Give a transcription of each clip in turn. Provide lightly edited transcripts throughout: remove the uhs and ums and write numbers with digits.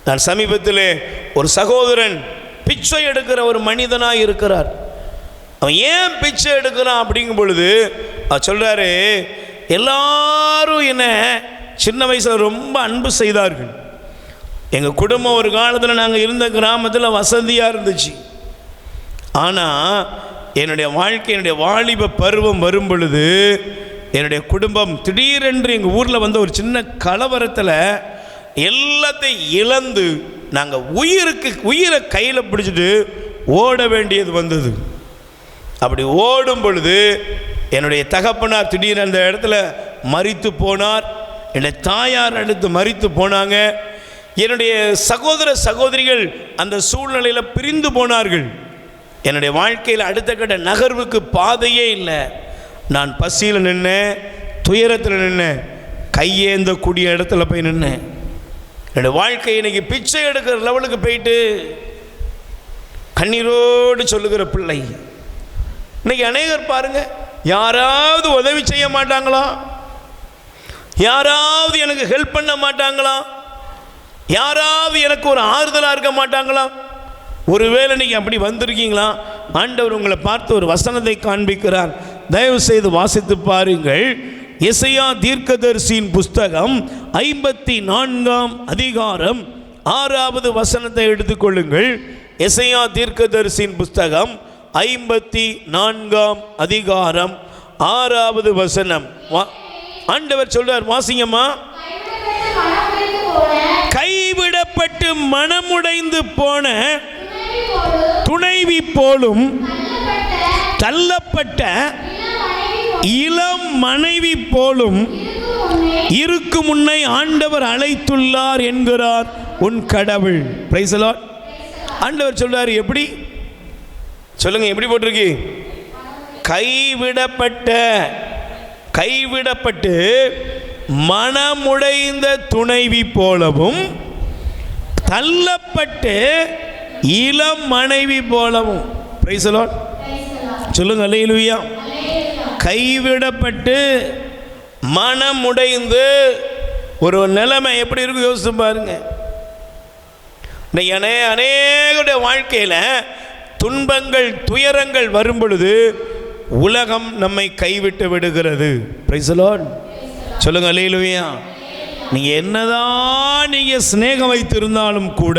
நான் சமீபத்தில் ஒரு சகோதரன் பிச்சை எடுக்கிற ஒரு மனிதனாக இருக்கிறார். அவன் ஏன் பிச்சை எடுக்கிறான் அப்படிங்கும் பொழுது அவர் சொல்கிறாரு, எல்லாரும் என்ன சின்ன வயசில் ரொம்ப அன்பு செய்தார்கள். எங்கள் குடும்பம் ஒரு காலத்தில் நாங்கள் இருந்த கிராமத்தில் வசதியாக இருந்துச்சு. ஆனால் என்னுடைய வாழ்க்கை, என்னுடைய வாலிப பருவம் வரும் பொழுது என்னுடைய குடும்பம் திடீரென்று எங்கள் ஊரில் வந்த ஒரு சின்ன கலவரத்தில் எல்லாத்தையும் இழந்து நாங்கள் உயிரை கையில் பிடிச்சிட்டு ஓட வேண்டியது வந்தது. அப்படி ஓடும் பொழுது என்னுடைய தகப்பனார் திடீர்னு அந்த இடத்துல மரித்து போனார். என்னுடைய தாயார் அடுத்து மரித்து போனாங்க. என்னுடைய சகோதர சகோதரிகள் அந்த சூழ்நிலையில் பிரிந்து போனார்கள். என்னுடைய வாழ்க்கையில் அடுத்த கட்ட நகர்வுக்கு பாதையே இல்லை. நான் பசியில் நின்னேன், துயரத்தில் நின்னேன், கையேந்தக்கூடிய இடத்துல போய் நின்னேன். என்னுடைய வாழ்க்கை இன்னைக்கு பிச்சை எடுக்கிற லெவலுக்கு போயிட்டு கண்ணீரோடு சொல்லுகிற பிள்ளை. இன்னைக்கு அநேகர் பாருங்க, யாராவது உதவி செய்ய மாட்டாங்களா? யாராவது எனக்கு ஹெல்ப் பண்ண மாட்டாங்களா? யாராவது எனக்கு ஒரு ஆறுதலாக இருக்க மாட்டாங்களா? ஒருவேளை நீங்கள் அப்படி வந்திருக்கீங்களா? ஆண்டவர் உங்களை பார்த்து ஒரு வசனத்தை காண்பிக்கிறார். தயவு செய்து வாசித்து பாருங்கள். எசையா தீர்க்கதரிசியின் புஸ்தகம் 54ஆம் அதிகாரம் 6வது வசனத்தை எடுத்துக்கொள்ளுங்கள். எசையா தீர்க்கதரிசியின் புஸ்தகம் 54ஆம் அதிகாரம் 6வது வசனம். ஆண்டவர் சொல்றார், வாசிங்கம்மா. கைவிடப்பட்டு மனமுடைந்து போன துணைவி போலும் தள்ளப்பட்ட இளம் மனைவி போலும் இருக்கும் உன்னை ஆண்டவர் அழைத்துள்ளார் என்கிறார் உன் கடவுள். Praise the Lord. ஆண்டவர் சொல்றார், எப்படி சொல்லுங்க, எப்படி போட்டிருக்கு? கைவிடப்பட்டு மனமுடைந்த துணைவி போலவும் தள்ளப்பட்டு இளம் மனைவி போலவும். Praise the Lord. சொல்லுங்க அல்லேலூயா. கைவிடப்பட்டு மனமுடைந்து ஒரு நிலைமை எப்படி இருக்கு யோசிச்சு பாருங்க. அநேகருடைய வாழ்க்கையில் துன்பங்கள் துயரங்கள் வரும் பொழுது உலகம் நம்மை கைவிட்டு விடுகிறது. Praise the Lord. சொல்லுங்க அல்லேலூயா. நீங்கள் என்னதான் நீங்கள் சிநேகம் வைத்திருந்தாலும் கூட,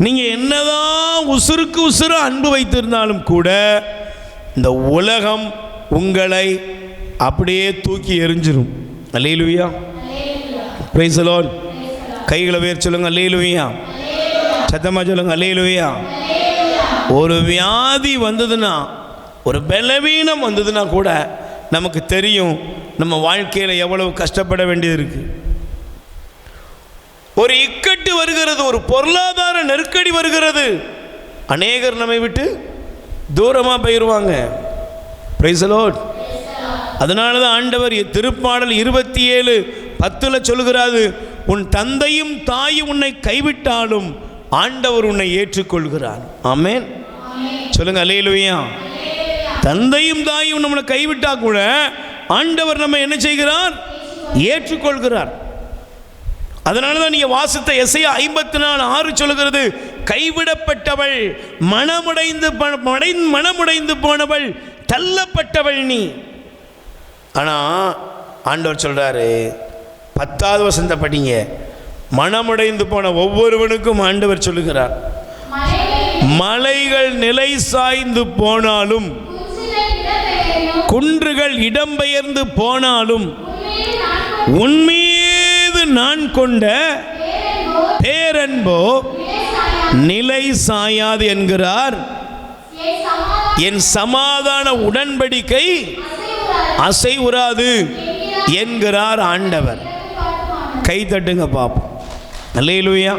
நீங்கள் என்னதான் உசுருக்கு உசுறு அன்பு வைத்திருந்தாலும் கூட, இந்த உலகம் உங்களை அப்படியே தூக்கி எறிஞ்சிரும். அல்லேலூயா. Praise the Lord. கைகளை வேர் சொல்லுங்க அல்லேலூயா. சத்தமாக சொல்லுங்க அல்லேலூயா. ஒரு வியாதி வந்ததுன்னா, ஒரு பலவீனம் வந்ததுன்னா கூட நமக்கு தெரியும் நம்ம வாழ்க்கையில் எவ்வளவு கஷ்டப்பட வேண்டியது இருக்கு. ஒரு இக்கட்டு வருகிறது, ஒரு பொருளாதார நெருக்கடி வருகிறது, அநேகர் நம்மை விட்டு தூரமாக போயிடுவாங்க. Praise the Lord. அதனால தான் ஆண்டவர் திருப்பாடல் 27:10 சொல்கிறாரு, உன் தந்தையும் தாயும் உன்னை கைவிட்டாலும் ஆண்டவர் உன்னை ஏற்றுக்கொள்கிறார். ஆமென். சொல்லுங்க அல்லேலூயா. தந்தையும் தாயும் நம்மளை கைவிட்டா கூட ஆண்டவர் நம்ம என்ன செய்கிறார்? ஏற்றுக்கொள்கிறார். அதனால தான் நீங்க வாசித்த எசையா 54:6 சொல்கிறது, கைவிடப்பட்டவள் மனமுடைந்து போனவள் தள்ளப்பட்டவள் நீ. ஆனா ஆண்டவர் சொல்றாரு, 10வது வசனத்தை படிங்க. மனமுடைந்து போன ஒவ்வொருவனுக்கும் ஆண்டவர் சொல்லுகிறார், மலைகள் நிலை சாய்ந்து போனாலும், குன்றுகள் இடம்பெயர்ந்து போனாலும், உன்மீது நான் கொண்ட பேரன்போ நிலை சாயாது என்கிறார். என் சமாதான உடன்படிக்கை அசைவுறாது என்கிறார் ஆண்டவர். கை தட்டுங்க பாப்போம். அல்லேலூயா.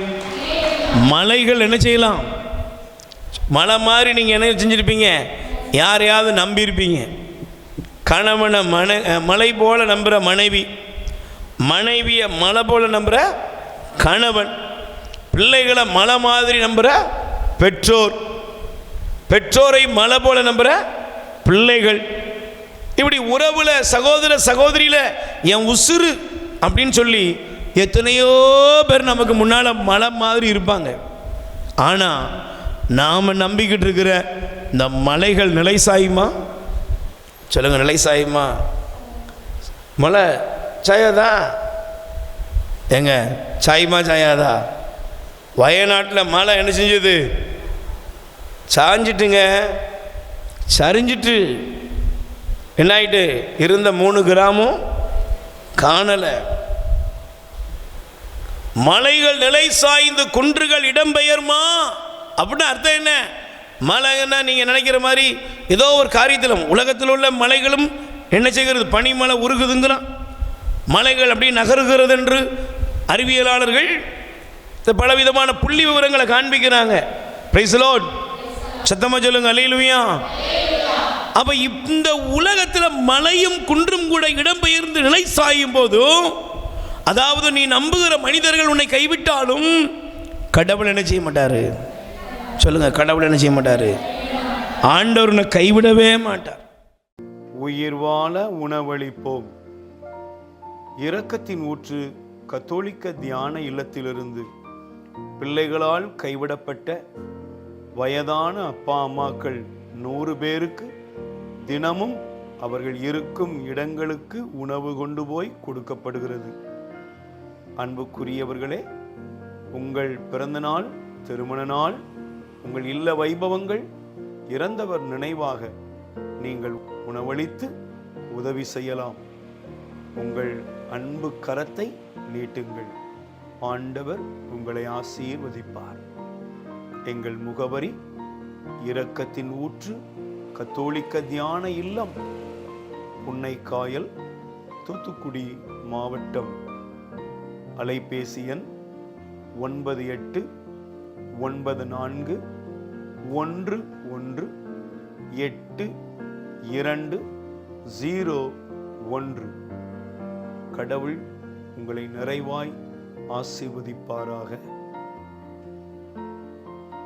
மலைகள் என்ன செய்யலாம்? மலை மாதிரி நீங்கள் என்ன செஞ்சுருப்பீங்க? யாரையாவது நம்பியிருப்பீங்க. கணவனை மலை போல நம்புகிற மனைவி, மனைவியை மலை போல நம்புகிற கணவன், பிள்ளைகளை மலை மாதிரி நம்புகிற பெற்றோர், பெற்றோரை மலை போல நம்புகிற பிள்ளைகள். இப்படி உறவில் சகோதர சகோதரியில் என் உசுறு அப்படின்னு சொல்லி எத்தனையோ பேர் நமக்கு முன்னால் மலை மாதிரி இருப்பாங்க. ஆனால் நாம் நம்பிக்கிட்டு இருக்கிற இந்த மலைகள் நிலை சாயுமா? சொல்லுங்க, நிலை சாயுமா? மலை சாயாதா? எங்க சாயுமா சாயாதா? வயநாட்டில் மலை என்ன செஞ்சது? சாஞ்சிட்டுங்க, சரிஞ்சிட்டு என்ன ஆயிட்டு? இருந்த 3 கிராமும் காணலை. மலைகள் நிலை சாய்ந்து குன்றுகள் இடம்பெயர்மா அப்படின்னு அர்த்தம் என்ன? மலைன்னா நீங்கள் நினைக்கிற மாதிரி ஏதோ ஒரு காரியத்தில் உலகத்தில் உள்ள மலைகளும் என்ன செய்கிறது? பனிமலை உருகுதுங்கிறான். மலைகள் அப்படி நகருகிறது என்று அறிவியலாளர்கள் பலவிதமான புள்ளி விவரங்களை காண்பிக்கிறாங்க. Praise the Lord. சத்தமா சொல்லுங்க, அல்லேலூயா. அப்ப இந்த உலகத்தில் மலையும் குன்றும் கூட இடம்பெயர்ந்து நிலை சாயும் போதும், அதாவது நீ நம்புகிற மனிதர்கள் உன்னை கைவிட்டாலும் கடவுள் என்ன செய்ய மாட்டாரு? சொல்லுங்க, கடவுள் என்ன செய்ய மாட்டாரு? ஆண்டவர் உன்னை கைவிடவே மாட்டார். உயிர் வாழ உணவளிப்போம். இரக்கத்தின் ஊற்று கத்தோலிக்க தியான இல்லத்திலிருந்து பிள்ளைகளால் கைவிடப்பட்ட வயதான அப்பா அம்மாக்கள் 100 பேருக்கு தினமும் அவர்கள் இருக்கும் இடங்களுக்கு உணவு கொண்டு போய் கொடுக்கப்படுகிறது. அன்புக்குரியவர்களே, உங்கள் பிறந்த நாள், திருமண நாள், உங்கள் இல்ல வைபவங்கள், இறந்தவர் நினைவாக நீங்கள் உணவளித்து உதவி செய்யலாம். உங்கள் அன்பு கரத்தை நீட்டுங்கள். ஆண்டவர் உங்களை ஆசீர்வதிப்பார். எங்கள் முகவரி: இரக்கத்தின் ஊற்று கத்தோலிக்க தியான இல்லம், புன்னைக்காயல், தூத்துக்குடி மாவட்டம். அலைபேசி எண் 9894118201. கடவுள் உங்களை நிறைவாய் ஆசீர்வதிப்பாராக.